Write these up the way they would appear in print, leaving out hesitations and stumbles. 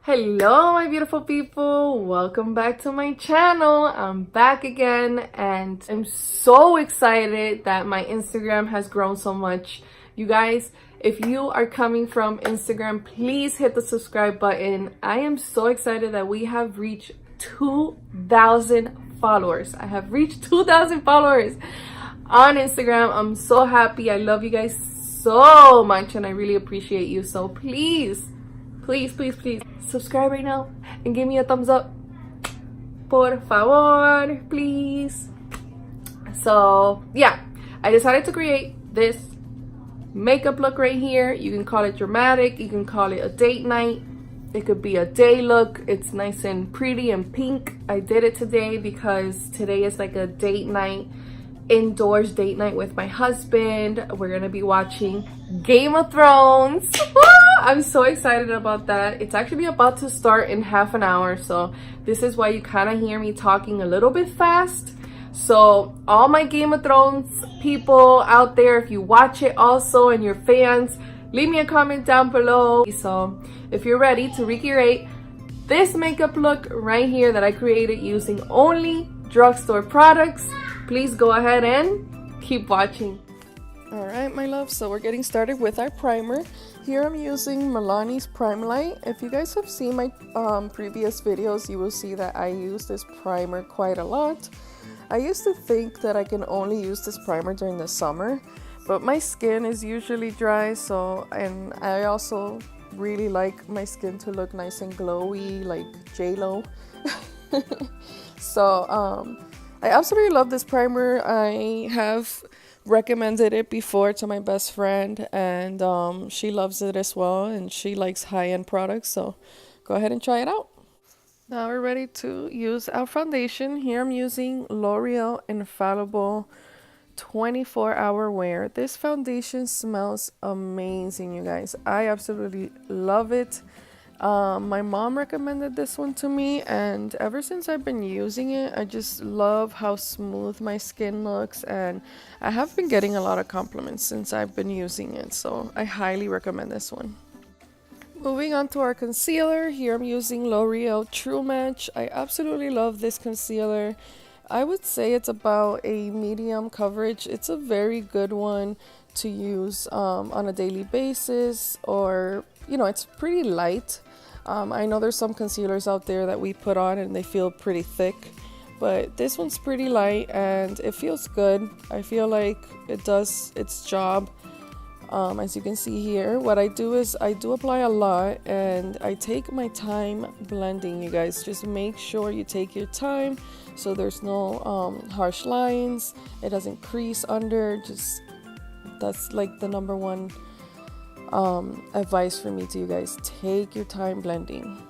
Hello my beautiful people, welcome back to my channel. I'm back again and I'm so excited that my Instagram has grown so much. You guys, if you are coming from Instagram, please hit the subscribe button. I am so excited that we have reached 2,000 followers. I have reached 2,000 followers on Instagram. I'm so happy. I love you guys so much and I really appreciate you. So please subscribe right now and give me a thumbs up, por favor, please. So yeah, I decided to create this makeup look right here. You can call it dramatic, you can call it a date night, it could be a day look. It's nice and pretty and pink. I did it today because today is like a date night, indoors date night with my husband. We're gonna be watching Game of Thrones. I'm so excited about that. It's actually about to start in half an hour, so this is why you kind of hear me talking a little bit fast. So all my Game of Thrones people out there, if you watch it also and you're fans, leave me a comment down below. So if you're ready to recreate this makeup look right here that I created using only drugstore products, please go ahead and keep watching. All right, my love, so we're getting started with our primer. Here I'm using Milani's Prime Light. If you guys have seen my previous videos, you will see that I use this primer quite a lot. I used to think that I can only use this primer during the summer, but my skin is usually dry, and I also really like my skin to look nice and glowy, like J-Lo. So I absolutely love this primer. I have recommended it before to my best friend, and she loves it as well, and she likes high-end products, so go ahead and try it out. Now we're ready to use our foundation. Here I'm using L'Oreal Infallible 24-hour wear. This foundation smells amazing, you guys. I absolutely love it. My mom recommended this one to me, and ever since I've been using it, I just love how smooth my skin looks, and I have been getting a lot of compliments since I've been using it, so I highly recommend this one. Moving on to our concealer, here I'm using L'Oreal True Match. I absolutely love this concealer. I would say it's about a medium coverage. It's a very good one to use on a daily basis, or it's pretty light. I know there's some concealers out there that we put on and they feel pretty thick, but this one's pretty light and it feels good. I feel like it does its job. As you can see here, what I do is I do apply a lot and I take my time blending, you guys. Just make sure you take your time so there's no harsh lines, it doesn't crease under. Just that's like the number one advice for me to you guys. Take your time blending.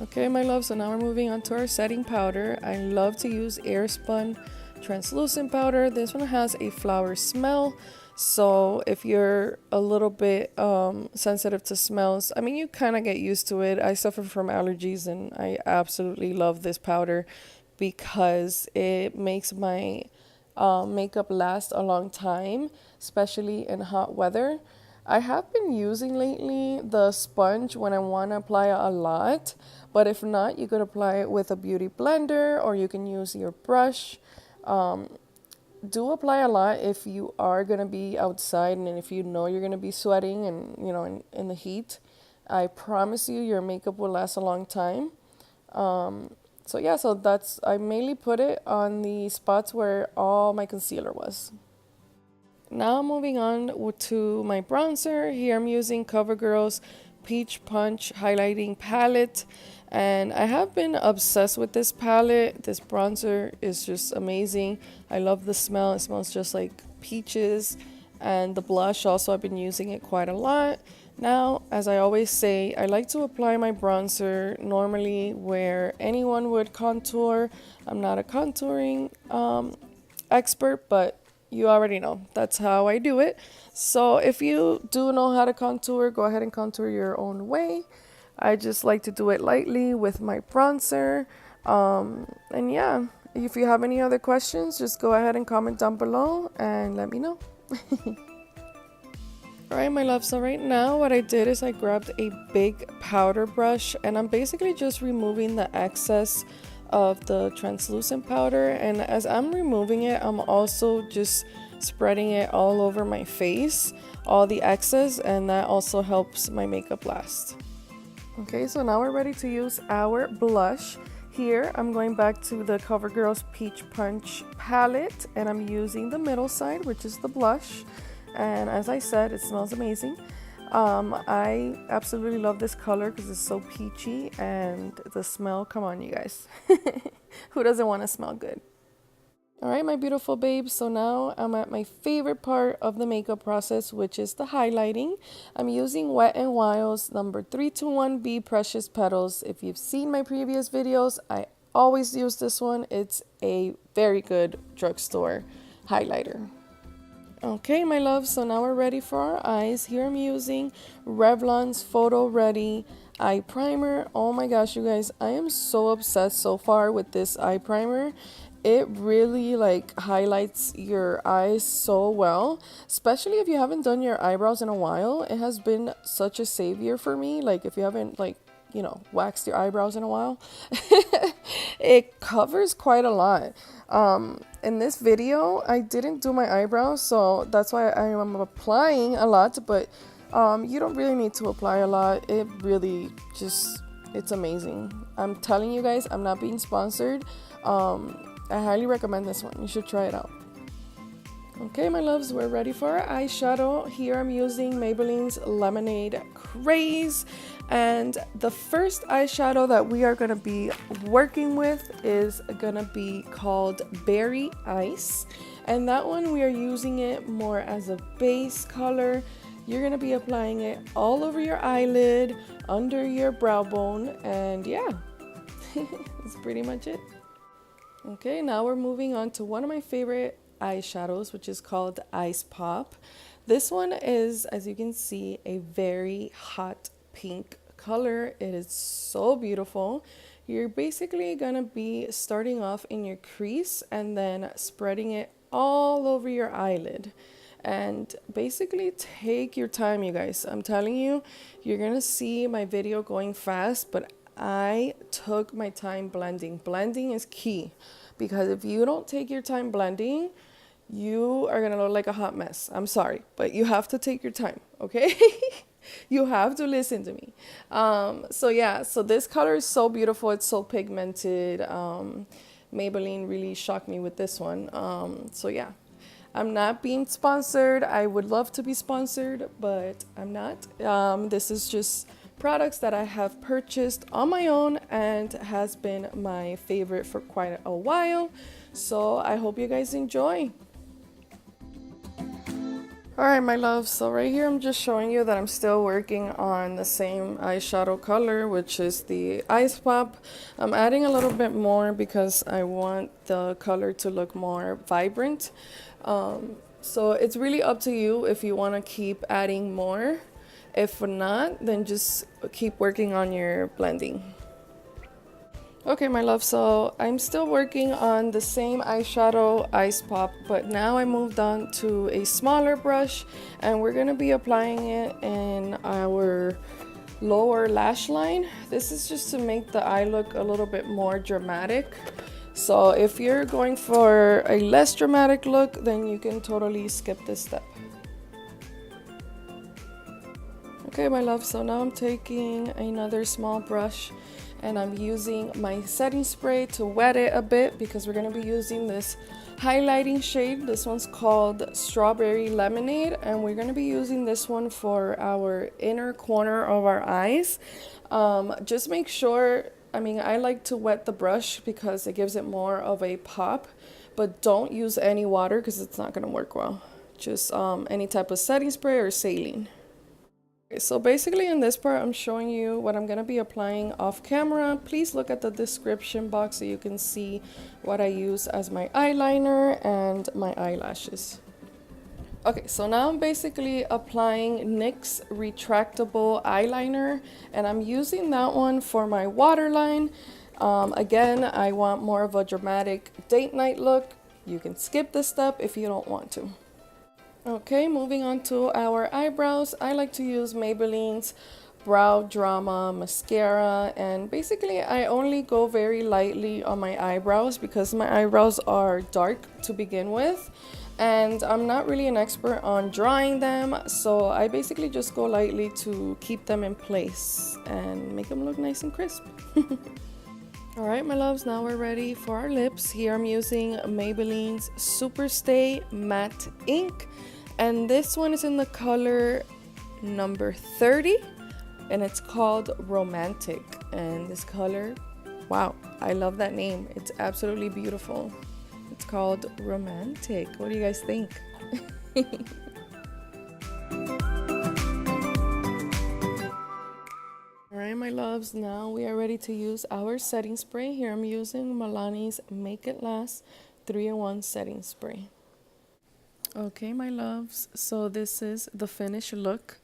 Okay, my love, so now we're moving on to our setting powder. I love to use Airspun translucent powder. This one has a flower smell, so if you're a little bit sensitive to smells, I mean, you kind of get used to it. I suffer from allergies and I absolutely love this powder because it makes my makeup last a long time, especially in hot weather. I have been using lately the sponge when I want to apply a lot, but if not, you could apply it with a beauty blender or you can use your brush. Do apply a lot if you are going to be outside and if you know you're going to be sweating and in the heat. I promise you your makeup will last a long time. So yeah, so I mainly put it on the spots where all my concealer was. Now moving on to my bronzer. Here I'm using Covergirl's Peach Punch Highlighting Palette. And I have been obsessed with this palette. This bronzer is just amazing. I love the smell. It smells just like peaches. And the blush also, I've been using it quite a lot. Now, as I always say, I like to apply my bronzer normally where anyone would contour. I'm not a contouring expert, but you already know that's how I do it. So if you do know how to contour, go ahead and contour your own way. I just like to do it lightly with my bronzer. And yeah, if you have any other questions, just go ahead and comment down below and let me know. Alright, my love, so right now what I did is I grabbed a big powder brush and I'm basically just removing the excess of the translucent powder, and as I'm removing it, I'm also just spreading it all over my face, all the excess, and that also helps my makeup last. Okay, so now we're ready to use our blush. Here, I'm going back to the Covergirl's Peach Punch palette, and I'm using the middle side, which is the blush. And as I said, it smells amazing. I absolutely love this color because it's so peachy, and the smell, come on you guys. Who doesn't want to smell good? Alright, my beautiful babes, so now I'm at my favorite part of the makeup process, which is the highlighting. I'm using Wet n Wild's number 321B Precious Petals. If you've seen my previous videos, I always use this one. It's a very good drugstore highlighter. Okay, my love, so now we're ready for our eyes. Here I'm using Revlon's Photo Ready eye primer. Oh my gosh, you guys, I am so obsessed so far with this eye primer. It really like highlights your eyes so well, especially if you haven't done your eyebrows in a while. It has been such a savior for me. Like if you haven't waxed your eyebrows in a while, it covers quite a lot. In this video, I didn't do my eyebrows, so that's why I am applying a lot, but you don't really need to apply a lot. It really it's amazing. I'm telling you guys, I'm not being sponsored. I highly recommend this one. You should try it out. Okay, my loves, we're ready for our eyeshadow. Here I'm using Maybelline's Lemonade Craze. And the first eyeshadow that we are going to be working with is going to be called Berry Ice. And that one, we are using it more as a base color. You're going to be applying it all over your eyelid, under your brow bone, and yeah, that's pretty much it. Okay, now we're moving on to one of my favorite eyeshadows, which is called Ice Pop. This one is, as you can see, a very hot pink color. It is so beautiful. You're basically gonna be starting off in your crease and then spreading it all over your eyelid. And basically take your time, you guys. I'm telling you, you're gonna see my video going fast, but I took my time blending. Blending is key, because if you don't take your time blending, you are gonna look like a hot mess. I'm sorry, but you have to take your time, okay? You have to listen to me. So yeah, so this color is so beautiful. It's so pigmented. Maybelline really shocked me with this one. So yeah, I'm not being sponsored. I would love to be sponsored, but I'm not. This is just products that I have purchased on my own and has been my favorite for quite a while. So I hope you guys enjoy. Alright, my love, so right here I'm just showing you that I'm still working on the same eyeshadow color, which is the Ice Pop. I'm adding a little bit more because I want the color to look more vibrant. So it's really up to you if you want to keep adding more. If not, then just keep working on your blending. Okay, my love, so I'm still working on the same eyeshadow Ice Pop, but now I moved on to a smaller brush and we're going to be applying it in our lower lash line. This is just to make the eye look a little bit more dramatic. So if you're going for a less dramatic look, then you can totally skip this step. Okay, my love, so now I'm taking another small brush and I'm using my setting spray to wet it a bit because we're going to be using this highlighting shade. This one's called Strawberry Lemonade, and we're going to be using this one for our inner corner of our eyes. Just make sure, I like to wet the brush because it gives it more of a pop, but don't use any water because it's not going to work well. Just any type of setting spray or saline. So basically in this part, I'm showing you what I'm going to be applying off camera. Please look at the description box so you can see what I use as my eyeliner and my eyelashes. Okay, so now I'm basically applying NYX's retractable eyeliner, and I'm using that one for my waterline. Again, I want more of a dramatic date night look. You can skip this step if you don't want to. Okay, moving on to our eyebrows. I like to use Maybelline's Brow Drama Mascara, and basically I only go very lightly on my eyebrows because my eyebrows are dark to begin with, and I'm not really an expert on drawing them, so I basically just go lightly to keep them in place and make them look nice and crisp. Alright my loves, now we're ready for our lips. Here I'm using Maybelline's Superstay Matte Ink, and this one is in the color number 30, and it's called Romantic. And this color, wow, I love that name. It's absolutely beautiful. It's called Romantic. What do you guys think? Alright my loves, now we are ready to use our setting spray. Here I'm using Milani's Make It Last 3-in-1 setting spray. Okay my loves, so this is the finished look.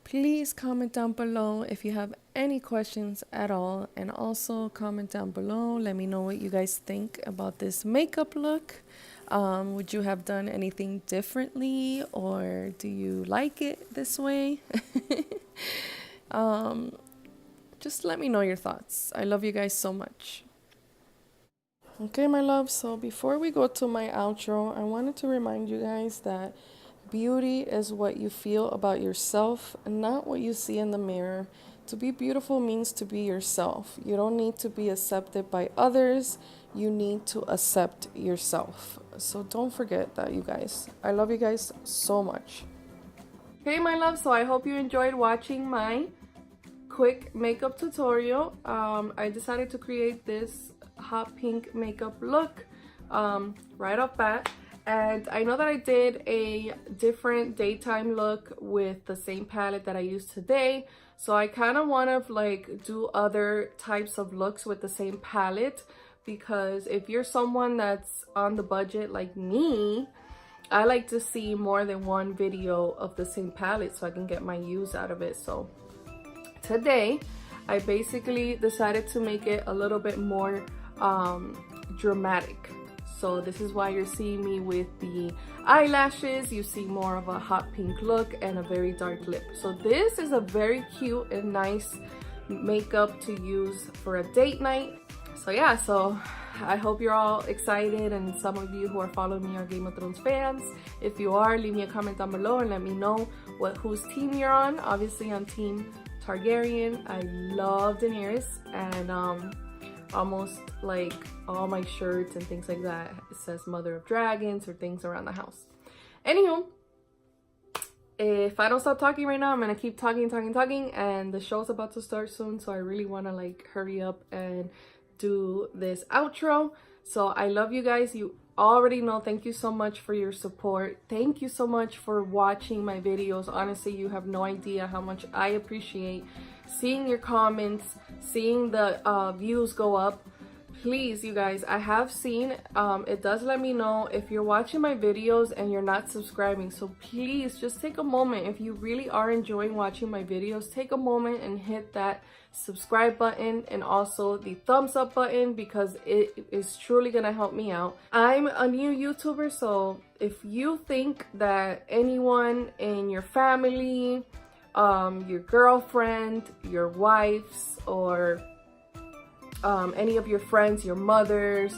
Please comment down below if you have any questions at all, and also comment down below, let me know what you guys think about this makeup look. Would you have done anything differently, or do you like it this way? Just let me know your thoughts. I love you guys so much. Okay, my love, so before we go to my outro, I wanted to remind you guys that beauty is what you feel about yourself and not what you see in the mirror. To be beautiful means to be yourself. You don't need to be accepted by others. You need to accept yourself. So don't forget that, you guys. I love you guys so much. Okay, my love, so I hope you enjoyed watching my quick makeup tutorial. I decided to create this hot pink makeup look right off bat, and I know that I did a different daytime look with the same palette that I used today, so I kind of want to like do other types of looks with the same palette, because if you're someone that's on the budget like me, I like to see more than one video of the same palette so I can get my use out of it. So today I basically decided to make it a little bit more dramatic. So this is why you're seeing me with the eyelashes. You see more of a hot pink look and a very dark lip. So this is a very cute and nice makeup to use for a date night. So yeah, so I hope you're all excited, and some of you who are following me are Game of Thrones fans. If you are, leave me a comment down below and let me know whose team you're on. Obviously on Team Targaryen. I love Daenerys, and almost like all my shirts and things like that, it says Mother of Dragons or things around the house. Anywho, if I don't stop talking right now, I'm gonna keep talking, and the show's about to start soon, so I really want to like hurry up and do this outro. So I love you guys. You already know. Thank you so much for your support. Thank you so much for watching my videos. Honestly, you have no idea how much I appreciate seeing your comments, seeing the views go up. Please, you guys, I have seen it does let me know if you're watching my videos and you're not subscribing. So please just take a moment. If you really are enjoying watching my videos, take a moment and hit that subscribe button and also the thumbs up button, because it is truly gonna help me out. I'm a new YouTuber, so if you think that anyone in your family, your girlfriend, your wives, or any of your friends, your mothers,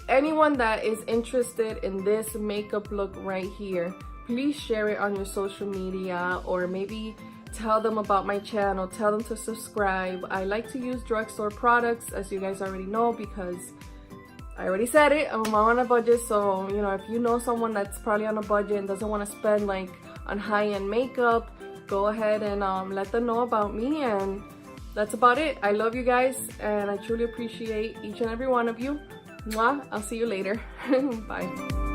anyone that is interested in this makeup look right here, please share it on your social media, or maybe tell them about my channel, tell them to subscribe. I like to use Drugstore products, as you guys already know, because I already said it, I'm on a budget. So, you know, if you know someone that's probably on a budget and doesn't want to spend like on high-end makeup, go ahead and let them know about me. And that's about it. I love you guys, and I truly appreciate each and every one of you. Mwah. I'll see you later. Bye.